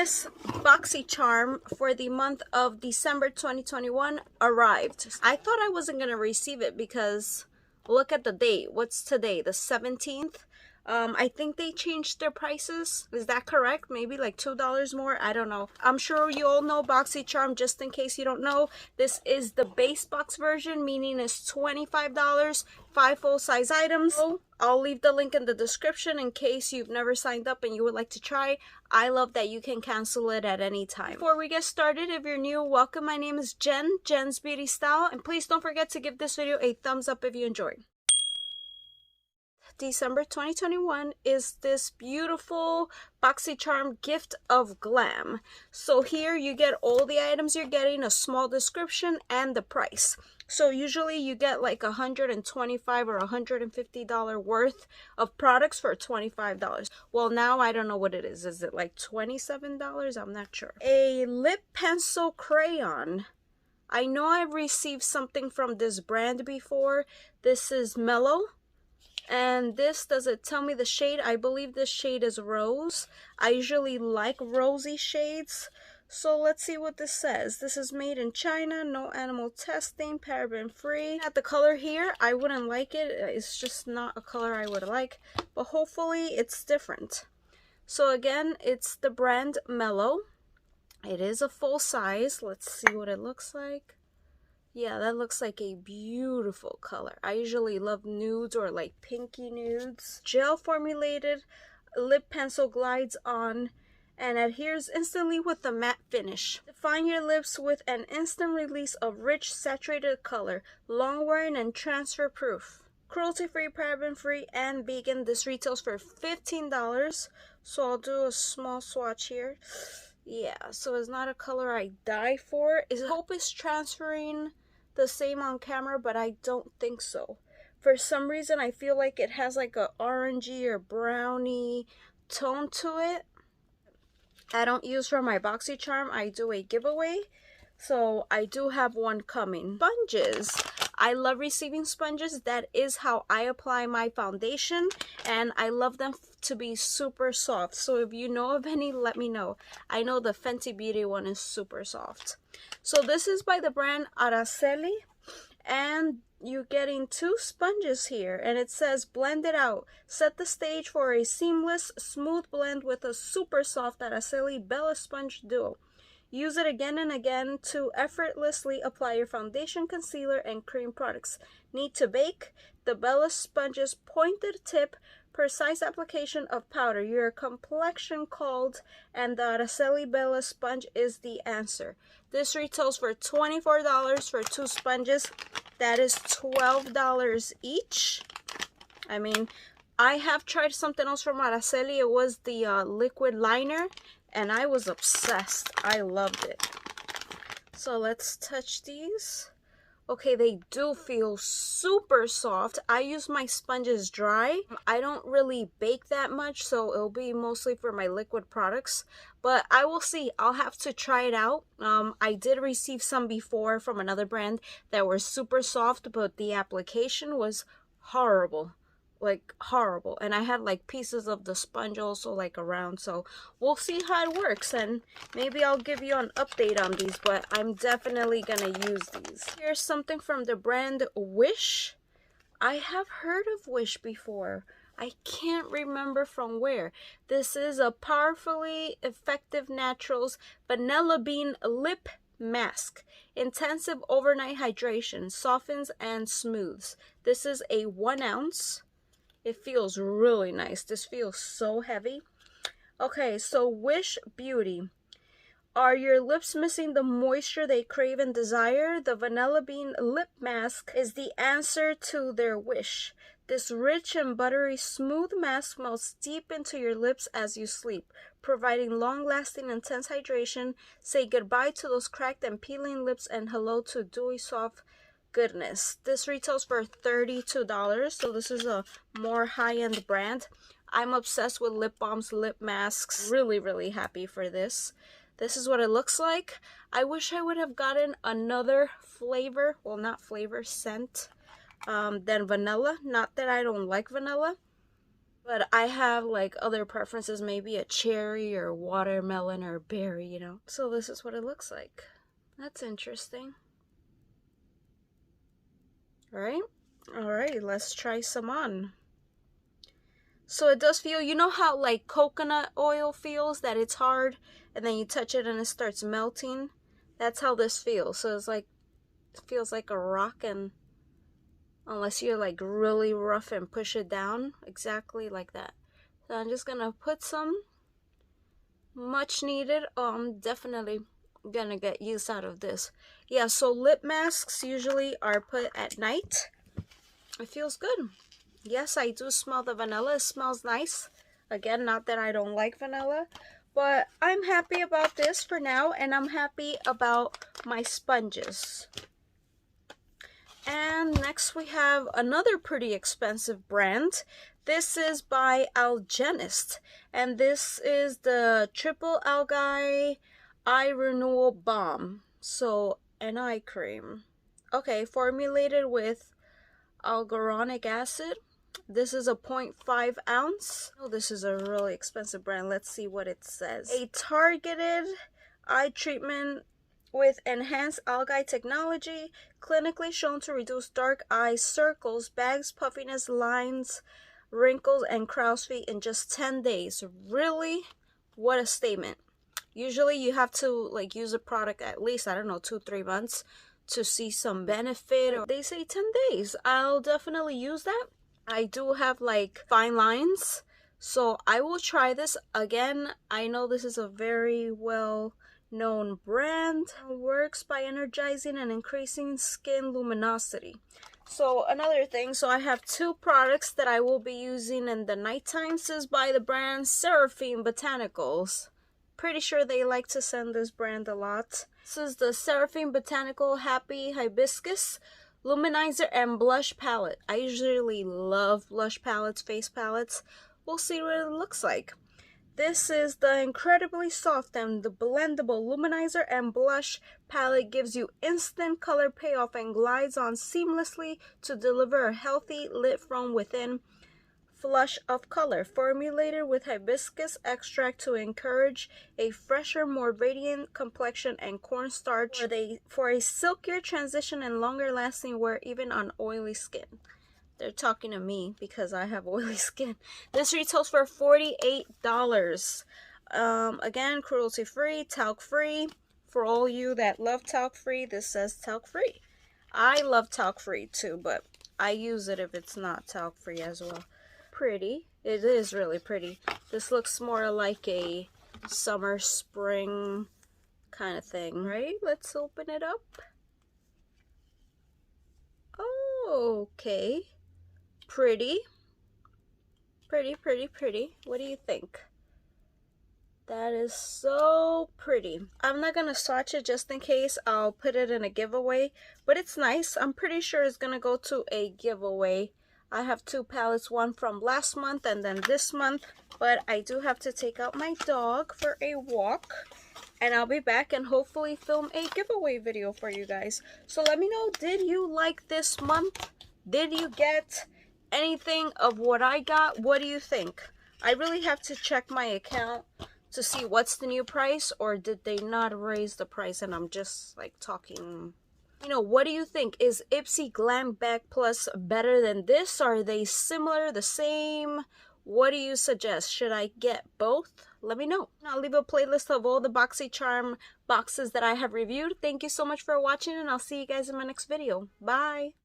this BoxyCharm for the month of December 2021 arrived. I thought I wasn't going to receive it because look at the date. What's today? The 17th? I think they changed their prices. Is that correct? Maybe like $2 more? I don't know. I'm sure you all know BoxyCharm. Just in case you don't know, this is the base box version, meaning it's $25, 5 full-size items. So I'll leave the link in the description in case you've never signed up and you would like to try. I love that you can cancel it at any time. Before we get started, if you're new, welcome. My name is Jenz BeautyStyle, and please don't forget to give this video a thumbs up if you enjoy. December 2021 is this beautiful BoxyCharm gift of glam. So here you get all the items you're getting, a small description, and the price. So usually you get like $125 or $150 worth of products for $25. Well, now I don't know what it is. Is it like $27? I'm not sure. A lip pencil crayon. I know I've received something from this brand before. This is Mellow. And this, does it tell me the shade? I believe this shade is Rose. I usually like rosy shades. So let's see what this says. This is made in China, no animal testing, paraben free. At the color here, I wouldn't like it. It's just not a color I would like. But hopefully it's different. So again, it's the brand Mellow. It is a full size. Let's see what it looks like. Yeah, that looks like a beautiful color. I usually love nudes or like pinky nudes. Gel formulated lip pencil glides on and adheres instantly with a matte finish. Define your lips with an instant release of rich saturated color, long wearing and transfer proof. Cruelty free, paraben free, and vegan. This retails for $15. So I'll do a small swatch here. Yeah, so it's not a color I die for. I hope it's transferring the same on camera, but I don't think so. For some reason, I feel like it has like a orangey or brownie tone to it. I don't use for my BoxyCharm. I do a giveaway, so I do have one coming. Sponges. I love receiving sponges. That is how I apply my foundation, and I love them to be super soft. So if you know of any, let me know. I know the Fenty Beauty one is super soft. So this is by the brand Araceli, and you're getting 2 sponges here, and it says blend it out. Set the stage for a seamless, smooth blend with a super soft Araceli Bella Sponge Duo. Use it again and again to effortlessly apply your foundation, concealer, and cream products. Need to bake? The Bella Sponge's pointed tip, precise application of powder. Your complexion called, and the Araceli Bella Sponge is the answer. This retails for $24 for 2 sponges. That is $12 each. I mean, I have tried something else from Araceli. It was the liquid liner, and I was obsessed. I loved it. So let's touch these. Okay, they do feel super soft. I use my sponges dry. I don't really bake that much, so it'll be mostly for my liquid products. But I will see. I'll have to try it out. I did receive some before from another brand that were super soft, but the application was horrible. Like horrible, and I had like pieces of the sponge also like around, so we'll see how it works, and maybe I'll give you an update on these, but I'm definitely gonna use these. Here's something from the brand Wish. I have heard of Wish before. I can't remember from where. This is a powerfully effective naturals vanilla bean lip mask. Intensive overnight hydration, softens and smooths. This is a 1 ounce. It feels really nice. This feels so heavy. Okay, so Wish Beauty. Are your lips missing the moisture they crave and desire? The Vanilla Bean Lip Mask is the answer to their wish. This rich and buttery smooth mask melts deep into your lips as you sleep, providing long-lasting intense hydration. Say goodbye to those cracked and peeling lips and hello to dewy soft goodness. This retails for $32, so this is a more high-end brand. I'm obsessed with lip balms, lip masks. Really happy for this. This is what it looks like. I wish I would have gotten another flavor, well, not flavor, scent, than vanilla. Not that I don't like vanilla, But I have like other preferences, maybe a cherry or watermelon or berry, you know. So this is what it looks like. That's interesting. Alright, let's try some on. So it does feel, you know how like coconut oil feels, that it's hard and then you touch it and it starts melting? That's how this feels. So it's like, it feels like a rock, and unless you're like really rough and push it down, exactly like that. So I'm just gonna put some, much needed. I'm definitely gonna get use out of this. Yeah, so lip masks usually are put at night. It feels good. Yes, I do smell the vanilla. It smells nice. Again, not that I don't like vanilla, but I'm happy about this for now, and I'm happy about my sponges. And next we have another pretty expensive brand. This is by Algae, and this is the Triple Algae Eye Renewal Balm. So, an eye cream. Okay, formulated with hyaluronic acid. This is a 0.5 ounce. Oh, this is a really expensive brand. Let's see what it says. A targeted eye treatment with enhanced algae technology, clinically shown to reduce dark eye circles, bags, puffiness, lines, wrinkles, and crow's feet in just 10 days. Really? What a statement. Usually you have to like use a product at least, I don't know, 2-3 months to see some benefit. They say 10 days. I'll definitely use that. I do have like fine lines, so I will try this. Again, I know this is a very well known brand. It works by energizing and increasing skin luminosity. So another thing, so I have 2 products that I will be using in the nighttime. This is by the brand Seraphim Botanicals. Pretty sure they like to send this brand a lot. This is the Seraphim Botanical Happy Hibiscus Luminizer and Blush Palette. I usually love blush palettes, face palettes. We'll see what it looks like. This is the incredibly soft and the blendable luminizer and blush palette. Gives you instant color payoff and glides on seamlessly to deliver a healthy lit from within flush of color. Formulated with hibiscus extract to encourage a fresher, more radiant complexion and cornstarch for a silkier transition and longer lasting wear even on oily skin. They're talking to me because I have oily skin. This retails for $48. Again, cruelty free, talc free. For all you that love talc free, this says talc free. I love talc free too, but I use it if it's not talc free as well. Pretty. It is really pretty. This looks more like a summer, spring kind of thing, right? Let's open it up. Oh, okay. Pretty. Pretty, pretty, pretty. What do you think? That is so pretty. I'm not gonna swatch it just in case. I'll put it in a giveaway, but it's nice. I'm pretty sure it's gonna go to a giveaway. I have 2 palettes, one from last month and then this month, but I do have to take out my dog for a walk, and I'll be back and hopefully film a giveaway video for you guys. So let me know, did you like this month? Did you get anything of what I got? What do you think? I really have to check my account to see what's the new price, or did they not raise the price and I'm just like talking. You know, what do you think? Is Ipsy Glam Bag Plus better than this? Are they similar, the same? What do you suggest? Should I get both? Let me know. I'll leave a playlist of all the BoxyCharm boxes that I have reviewed. Thank you so much for watching, and I'll see you guys in my next video. Bye!